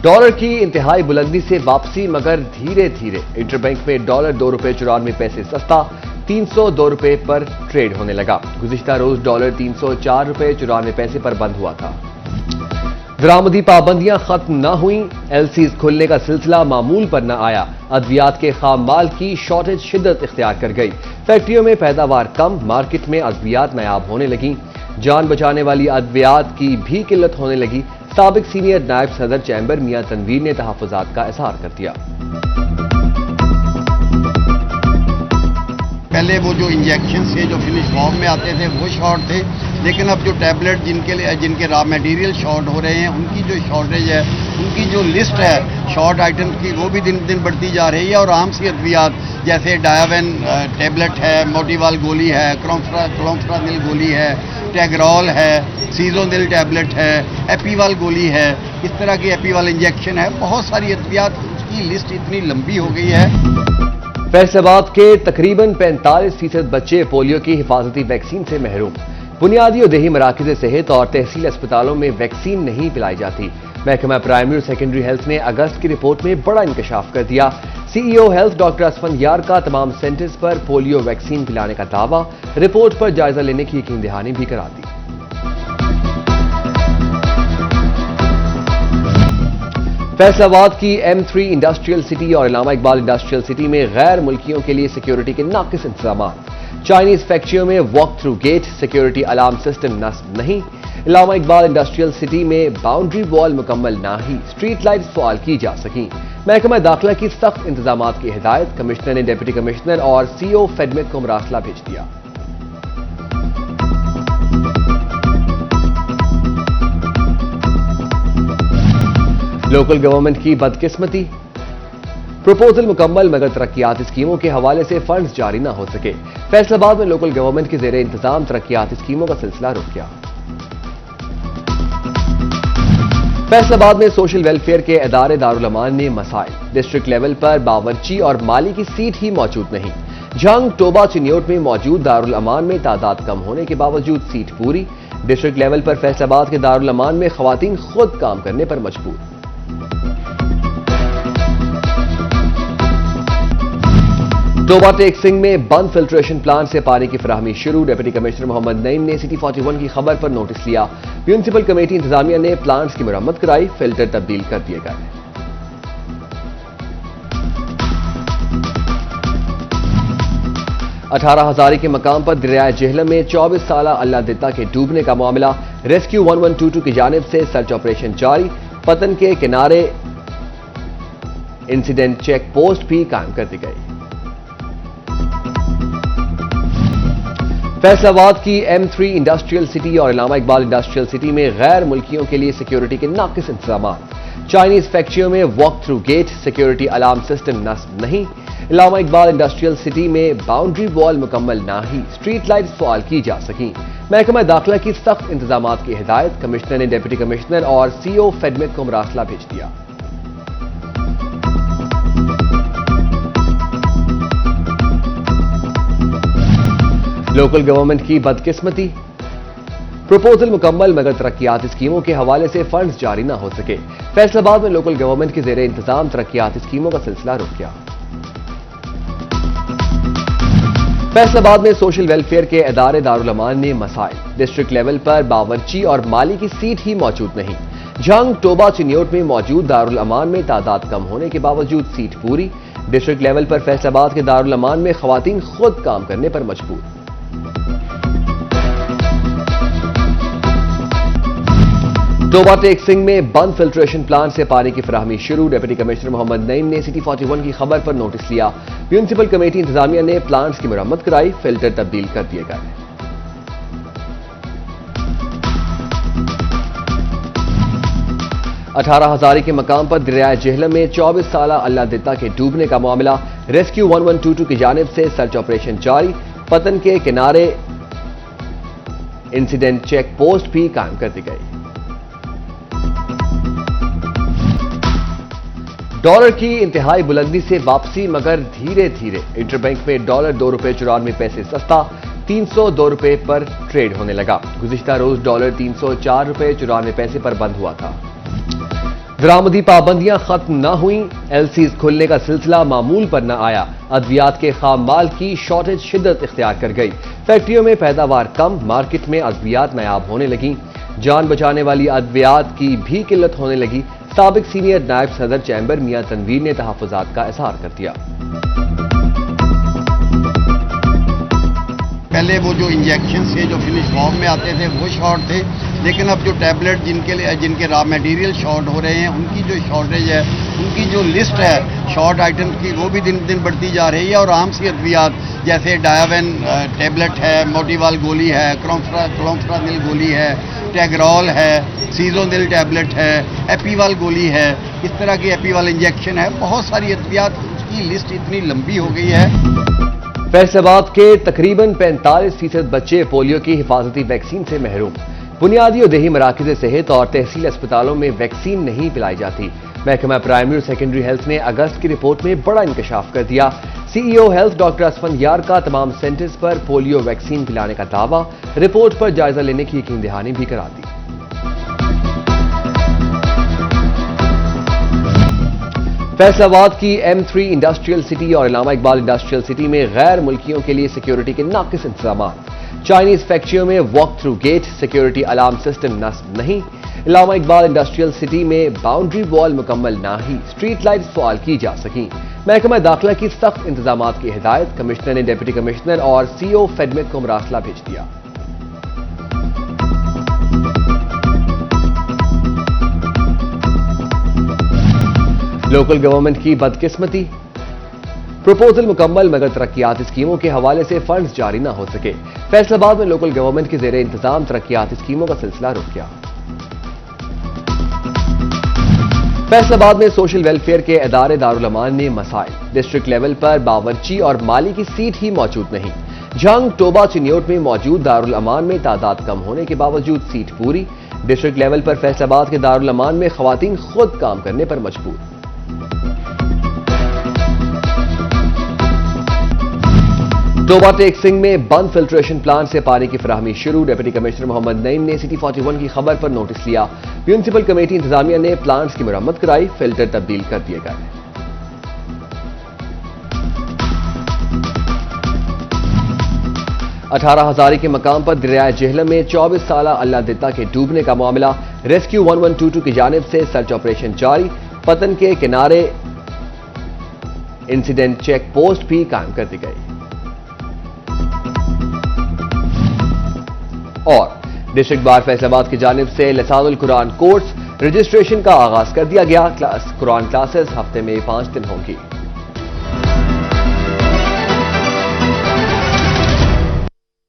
Dollar की इंतहाई बुलंदी से वापसी, मगर धीरे धीरे। इंटरबैंक में डॉलर ₹2.94 सस्ता, ₹302 पर ट्रेड होने लगा। गुज़िश्ता रोज डॉलर ₹304.94 पर बंद हुआ था। दरामदी पाबंदियां खत्म न हुई, एलसीज खुलने का सिलसिला मामूल पर न आया। अद्वियात के खाम माल की शॉर्टेज शिद्दत इख्तियार कर गई। फैक्ट्रियों में पैदावार कम, मार्केट में अद्वियात नायाब होने लगी। जान बचाने वाली अद्वियात की भी किल्लत होने लगी। साबिक सीनियर नायब सदर चैम्बर मियां तनवीर ने तहफ़्फ़ुज़ात का इज़हार कर दिया। पहले वो जो इंजेक्शन से जो फिनिश फॉर्म में आते थे वो शॉर्ट थे, लेकिन अब जो टैबलेट जिनके रॉ मटेरियल शॉर्ट हो रहे हैं, उनकी जो शॉर्टेज है, उनकी जो लिस्ट है शॉर्ट आइटम की, वो भी दिन दिन बढ़ती जा रही है। और आम सी अद्वियात जैसे डायावेन टैबलेट है, मोटिवाल गोली है, क्लोम्फ्रानिल गोली है, टैगरॉल है, सीजोनिल टैबलेट है, एपीवाल गोली है, इस तरह की एपीवाल इंजेक्शन है। बहुत सारी अद्वियात, उसकी लिस्ट इतनी लंबी हो गई है। फैसलाबाद के तकरीबन 45% बच्चे पोलियो की हिफाजती वैक्सीन से महरूम। बुनियादी और देही मराकज़ सेहत और तहसील अस्पतालों में वैक्सीन नहीं पिलाई जाती। महकमा प्राइमरी और सेकेंडरी हेल्थ ने अगस्त की रिपोर्ट में बड़ा इंकशाफ कर दिया। सीईओ हेल्थ डॉक्टर असफंदियार का तमाम सेंटर्स पर पोलियो वैक्सीन पिलाने का दावा, रिपोर्ट पर जायजा लेने की यकीन दहानी भी करा दी। फैसलाबाद की M3 इंडस्ट्रियल सिटी और इलामा इकबाल इंडस्ट्रियल सिटी में गैर मुल्कियों के लिए सिक्योरिटी के नाकिस इंतजाम। चाइनीज फैक्ट्रियों में walk through gate, security alarm system नस्ब नहीं। इलामा इकबाल इंडस्ट्रियल सिटी में बाउंड्री वॉल मुकम्मल ना ही, स्ट्रीट लाइट्स फआल की जा सकी। महकमा दाखिला की सख्त इंतजाम की हिदायत, कमिश्नर ने डिप्टी कमिश्नर और सीओ फेडमिक को मरासला भेज दिया। लोकल गवर्नमेंट की बदकिस्मती, प्रपोजल मुकम्मल मगर तरक्याती स्कीमों के हवाले से फंड्स जारी न हो सके। फैसलाबाद में लोकल गवर्नमेंट के जेर इंतजाम तरक्याती स्कीमों का सिलसिला रुक गया। फैसलाबाद में सोशल वेलफेयर के इदारे दारुल अमान ने मसाइल, डिस्ट्रिक्ट लेवल पर बावर्ची और माली की सीट ही मौजूद नहीं। जंग टोबा चिन्योट में मौजूद दारुल अमान में तादाद कम होने के बावजूद सीट पूरी। डिस्ट्रिक्ट लेवल पर फैसलाबाद के दारुल अमान में खवातीन खुद काम करने पर मजबूर। टोबा टेक सिंह में बंद फिल्ट्रेशन प्लांट से पानी की फराहमी शुरू। डिप्टी कमिश्नर मोहम्मद नईम ने सिटी 41 की खबर पर नोटिस लिया। म्यूनिसिपल कमेटी इंतजामिया ने प्लांट्स की मरम्मत कराई, फिल्टर तब्दील कर दिए गए। अठारह हजारी के मकाम पर दरिया जेहलम में 24 साल अल्लाह दिता के डूबने का मामला। रेस्क्यू 1122 की जानिब से सर्च ऑपरेशन जारी। पतन के किनारे इंसिडेंट चेक पोस्ट भी कायम कर दी गई। फैसलाबाद की M3 इंडस्ट्रियल सिटी और इलामा इकबाल इंडस्ट्रियल सिटी में गैर मुल्कियों के लिए सिक्योरिटी के नाकिस इंतजाम। चाइनीज फैक्ट्रियों में walk through gate, security alarm system नस्ब नहीं। इलामा इकबाल इंडस्ट्रियल सिटी में बाउंड्री वॉल मुकम्मल ना ही, स्ट्रीट लाइट्स फआल की जा सकी। महकमा दाखिला की सख्त इंतजाम की हिदायत, कमिश्नर ने डिप्टी कमिश्नर और सीओ फेडमिक को मरासला भेज दिया। लोकल गवर्नमेंट की बदकिस्मती, प्रपोजल मुकम्मल मगर तरक्याती स्कीमों के हवाले से फंड्स जारी न हो सके। फैसलाबाद में लोकल गवर्नमेंट के जेर इंतजाम तरक्याती स्कीमों का सिलसिला रुक गया। फैसलाबाद में सोशल वेलफेयर के इदारे दारुल अमान ने मसाइल, डिस्ट्रिक्ट लेवल पर बावर्ची और माली की सीट ही मौजूद नहीं। जंग टोबा चिन्योट में मौजूद दारुल अमान में तादाद कम होने के बावजूद सीट पूरी। डिस्ट्रिक्ट लेवल पर फैसलाबाद के दारुल अमान में खवातीन खुद काम करने पर मजबूर। टोबा टेक सिंह में बंद फिल्ट्रेशन प्लांट से पानी की फराहमी शुरू। डिप्टी कमिश्नर मोहम्मद नईम ने सिटी 41 की खबर पर नोटिस लिया। म्यूनिसिपल कमेटी इंतजामिया ने प्लांट्स की मरम्मत कराई, फिल्टर तब्दील कर दिए गए। अठारह हजारी के मकाम पर दरिया जेहलम में 24 साल अल्लाह दिता के डूबने का मामला। रेस्क्यू 1122 की जानिब से सर्च ऑपरेशन जारी। पतन के किनारे इंसिडेंट चेक पोस्ट भी कायम कर दी गई। डॉलर की इंतहाई बुलंदी से वापसी, मगर धीरे धीरे। इंटरबैंक में डॉलर $2.94 सस्ता, ₹302 पर ट्रेड होने लगा। गुज़िश्ता रोज डॉलर ₹304.94 पर बंद हुआ था। درآمدی پابندیاں ختم نہ ہوئیں، ایل سیز کھلنے کا سلسلہ معمول پر نہ آیا، ادویات کے خام مال کی شارٹیج شدت اختیار کر گئی، فیکٹریوں میں پیداوار کم، مارکیٹ میں ادویات نایاب ہونے لگیں، جان بچانے والی ادویات کی بھی قلت ہونے لگی۔ سابق سینئر نائب صدر چیمبر میاں تنویر نے تحفظات کا اظہار کر دیا۔ پہلے وہ جو انجیکشن سے جو فنش فارم میں آتے تھے وہ شارٹ تھے، لیکن اب جو ٹیبلٹ جن کے را میٹیریل شارٹ ہو رہے ہیں، ان کی جو شارٹیج ہے، ان کی جو لسٹ ہے شارٹ آئٹم کی، وہ بھی دن دن بڑھتی جا رہی ہے۔ اور عام سی ادویات جیسے ڈایاوین ٹیبلٹ ہے، موٹیوال گولی ہے، کلومفرانل گولی ہے، ٹیگرول ہے، سیزونل ٹیبلٹ ہے، ایپیوال گولی ہے، اس طرح کی ایپیوال انجیکشن ہے، بہت ساری ادویات کی لسٹ اتنی لمبی ہو گئی ہے۔ فیصل آباد کے تقریباً 45% بچے پولیو کی حفاظتی ویکسین سے محروم، بنیادی اور دیہی مراکز صحت اور تحصیل اسپتالوں میں ویکسین نہیں پلائی جاتی۔ محکمہ پرائمری اور سیکنڈری ہیلتھ نے اگست کی رپورٹ میں بڑا انکشاف کر دیا۔ سی ای او ہیلتھ ڈاکٹر اسفندیار کا تمام سینٹرز پر پولیو ویکسین پلانے کا دعویٰ، رپورٹ پر جائزہ لینے کی یقین دہانی بھی کرا دی۔ فیصل آباد کی M3 انڈسٹریل سٹی اور علامہ اقبال انڈسٹریل سٹی میں غیر ملکیوں کے لیے سیکیورٹی کے ناقص انتظامات، چائنیز فیکٹریوں میں walk through gate, security alarm system نصب نہیں، علامہ اقبال انڈسٹریل سٹی میں باؤنڈری وال مکمل نہ ہی، اسٹریٹ لائٹس فعال کی جا سکیں۔ محکمہ داخلہ کی سخت انتظامات کی ہدایت، کمشنر نے ڈپٹی کمشنر اور سی او فیڈمک کو مراسلہ بھیج دیا۔ لوکل گورنمنٹ کی بدقسمتی، پروپوزل مکمل مگر ترقیاتی اسکیموں کے حوالے سے فنڈز جاری نہ ہو سکے۔ فیصل آباد میں لوکل گورنمنٹ کے زیر انتظام ترقیاتی اسکیموں کا سلسلہ رک گیا۔ فیصل آباد میں سوشل ویلفیئر کے ادارے دارالامان میں مسائل، ڈسٹرکٹ لیول پر باورچی اور مالی کی سیٹ ہی موجود نہیں۔ جھنگ ٹوبہ چنیوٹ میں موجود دارالامان میں تعداد کم ہونے کے باوجود سیٹ پوری، ڈسٹرکٹ لیول پر فیصل آباد کے دارالامان میں خواتین خود کام کرنے پر مجبور۔ ٹوبہ ٹیک سنگھ میں بند فلٹریشن پلانٹ سے پانی کی فراہمی شروع، ڈپٹی کمشنر محمد نعیم نے سٹی 41 کی خبر پر نوٹس لیا، میونسپل کمیٹی انتظامیہ نے پلانٹس کی مرمت کرائی، فلٹر تبدیل کر دیے گئے۔ اٹھارہ ہزاری کے مقام پر دریائے جہلم میں 24 سالہ اللہ دتا کے ڈوبنے کا معاملہ، ریسکیو 1122 کی جانب سے سرچ آپریشن جاری، پتن کے کنارے انسیڈنٹ چیک پوسٹ بھی قائم کر دی گئی۔ اور ڈسٹرکٹ بار فیصل آباد کی جانب سے لسان القرآن کورس رجسٹریشن کا آغاز کر دیا گیا، قرآن کلاسز ہفتے میں 5 دن ہوں گی۔